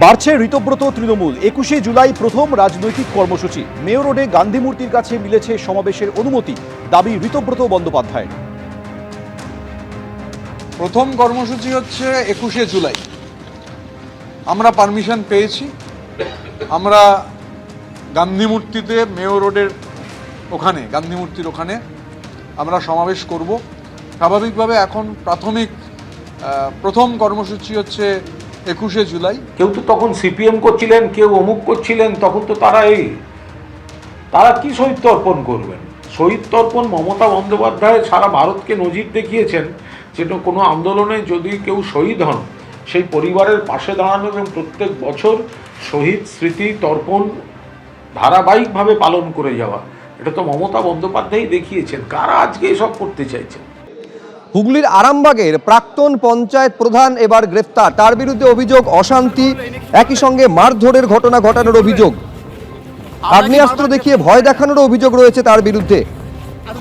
বাড়ছে ঋতব্রত তৃণমূল। 21শে জুলাই প্রথম রাজনৈতিক কর্মসূচি। মেয়র রোডে গান্ধী মূর্তির কাছে মিলেছে সমাবেশের অনুমতি, দাবি ঋতব্রত বন্দ্যোপাধ্যায়। প্রথম কর্মসূচি হচ্ছে 21শে জুলাই। আমরা পারমিশন পেয়েছি, আমরা গান্ধী মূর্তিতে, মেয়র রোডের ওখানে, গান্ধী মূর্তির ওখানে আমরা সমাবেশ করব। স্বাভাবিকভাবে এখন প্রথম কর্মসূচি হচ্ছে 21শে জুলাই। কেউ তো তখন সিপিএম করছিলেন, কেউ অমুক করছিলেন, তখন তো তারা কি শহীদ তর্পণ করবেন? শহীদ তর্পণ মমতা বন্দ্যোপাধ্যায় সারা ভারতকে নজির দেখিয়েছেন, যেটা কোনো আন্দোলনে যদি কেউ শহীদ হন সেই পরিবারের পাশে দাঁড়ানো এবং প্রত্যেক বছর শহীদ স্মৃতি তর্পণ ধারাবাহিকভাবে পালন করে যাওয়া, এটা তো মমতা বন্দ্যোপাধ্যায় দেখিয়েছেন। কারা আজকে এসব করতে চাইছেন? হুগলির আরামবাগের প্রাক্তন পঞ্চায়েত প্রধান এবার গ্রেফতার। তার বিরুদ্ধে অভিযোগ অশান্তি, একই সঙ্গে মারধরের ঘটনা ঘটানোর অভিযোগ, আগ্নেয়াস্ত্র দেখিয়ে ভয় দেখানোর অভিযোগ রয়েছে তার বিরুদ্ধে।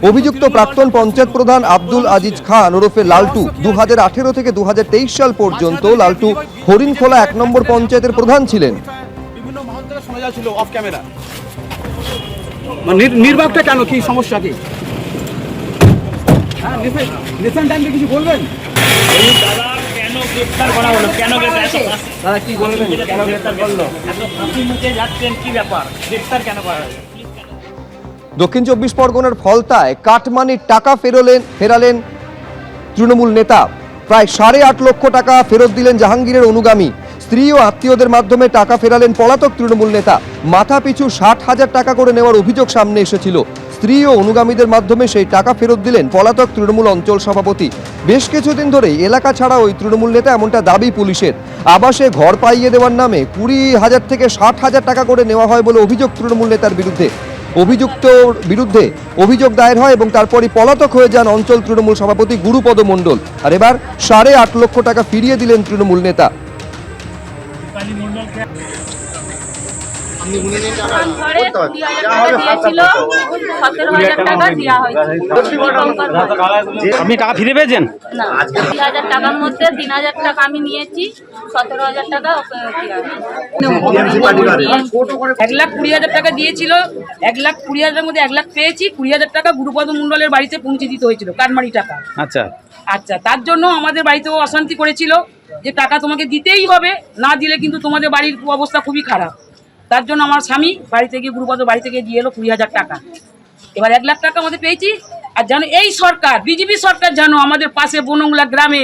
অভিযুক্ত প্রাক্তন পঞ্চায়েত প্রধান আব্দুল আজিজ খান ওরফে লালটু 2018 থেকে 2023 সাল পর্যন্ত লালটু হরিণখোলা 1 নম্বর পঞ্চায়েতের প্রধান ছিলেন। বিভিন্ন মহল থেকে শোনা যাচ্ছিল অফ ক্যামেরা, নির্বাকটা কেন, কি সমস্যা কি? রিসেন্ট টাইমে কিছু বলবেন? কেন গ্রেফতার করা হলো, কেন দাদা কি বলবেন, কেন গ্রেফতার করলো? আপনি মুখে যাচ্ছেন, কি ব্যাপার, গ্রেফতার কেন করা হলো? দক্ষিণ 24 পরগনার ফলতায় কাটমানির টাকা ফেরালেন তৃণমূল নেতা। প্রায় 8.5 লক্ষ টাকা ফেরত দিলেন জাহাঙ্গীরের অনুগামী। স্ত্রী ও আত্মীয়দের মাধ্যমে টাকা ফেরালেন পলাতক তৃণমূল নেতা। মাথা পিছু 60,000 টাকা করে নেওয়ার অভিযোগ সামনে এসেছিল। স্ত্রী ও অনুগামীদের মাধ্যমে সেই টাকা ফেরত দিলেন পলাতক তৃণমূল অঞ্চল সভাপতি। বেশ কিছুদিন ধরেই এলাকা ছাড়া ওই তৃণমূল নেতা, এমনটা দাবি পুলিশের। আবাসে ঘর পাইয়ে দেওয়ার নামে 20,000 থেকে 60,000 টাকা করে নেওয়া হয় বলে অভিযোগ তৃণমূল নেতার বিরুদ্ধে। অভিযুক্তর বিরুদ্ধে অভিযোগ দায়ের হয় এবং তারপরই পলাতক হয়ে যান অঞ্চল তৃণমূল সভাপতি গুরুপদ মণ্ডল। আর এবার 8.5 লক্ষ টাকা ফিরিয়ে দিলেন তৃণমূল নেতা। আপনি টাকা ফিরে পেয়েছেন? না, 20,000 টাকার মধ্যে 3,000 টাকা আমি নিয়েছি, 17,000 টাকা ওকে 1,20,000 টাকা দিয়েছিল। 1,20,000 মধ্যে 1 লাখ পেয়েছি। 20,000 টাকা গুরুপদ মণ্ডলের বাড়িতে পৌঁছে দিতে হয়েছিল, কাটমানি টাকা। আচ্ছা, তার জন্য আমাদের বাড়িতেও অশান্তি করেছিল যে টাকা তোমাকে দিতেই হবে, না দিলে কিন্তু তোমাদের বাড়ির অবস্থা খুবই খারাপ। তার জন্য আমার স্বামী বাড়ি থেকে, গুরুপদ বাড়ি থেকে দিয়ে এলো 20,000 টাকা। এবার 1 লাখ টাকা আমাদের পেয়েছি। আর জানো, এই সরকার, বিজেপি সরকার যেন আমাদের পাশে বনংলা গ্রামে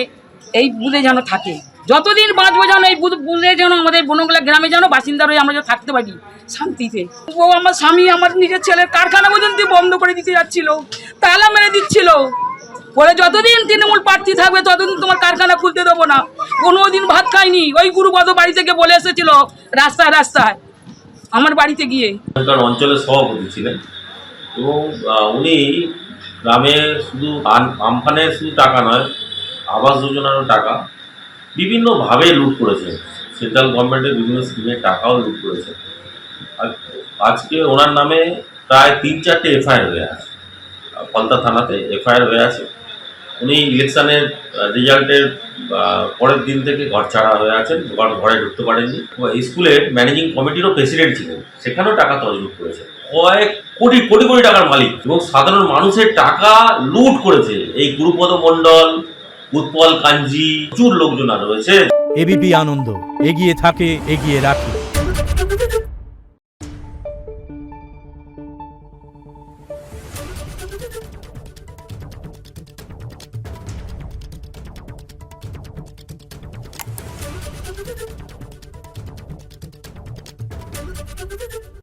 এই বুথে যেন থাকে, যতদিন বাঁচবো যেন এই বুথে যেন আমাদের বনংলা গ্রামে যেন বাসিন্দার হয়ে আমরা যেন থাকতে পারি শান্তিতে। ও আমার স্বামী আমার নিজের ছেলের কারখানা পর্যন্ত বন্ধ করে দিতে যাচ্ছিল, তালা মেরে দিচ্ছিল, বলে যতদিন তৃণমূল প্রার্থী থাকবে ততদিন তোমার কারখানা খুলতে দেবো না। কোনোদিন ভাত খাইনি। ওই গুরুপদ বাড়ি থেকে বলে এসেছিল রাস্তায় আমার বাড়িতে গিয়ে। অঞ্চলের সভাপতি ছিলেন এবং উনি গ্রামে শুধু আমফানের শুধু টাকা নয়, আবাস যোজনারও টাকা বিভিন্নভাবে লুট করেছে। সেন্ট্রাল গভর্নমেন্টের বিভিন্ন স্কিমের টাকাও লুট করেছে। আর আজকে ওনার নামে প্রায় 3-4টে এফআইআর হয়ে আছে, ফলতা থানাতে এফআইআর হয়ে আছে। উনি ইলেকশনের রেজাল্টের পরের দিন থেকে ঘর ছাড়া হয়ে আছেন, ঘরে ঢুকতে পারেননি। স্কুলের ম্যানেজিং কমিটিরও প্রেসিডেন্ট ছিলেন, সেখানেও টাকা তছরূপ করেছে। কয়েক কোটি কোটি কোটি টাকার মালিক এবং সাধারণ মানুষের টাকা লুট করেছে এই গুরুপদ মণ্ডল, উৎপল কাঞ্জি, প্রচুর লোকজন রয়েছে। এবিপি আনন্দ, এগিয়ে থাকে, এগিয়ে রাখে। Thank you.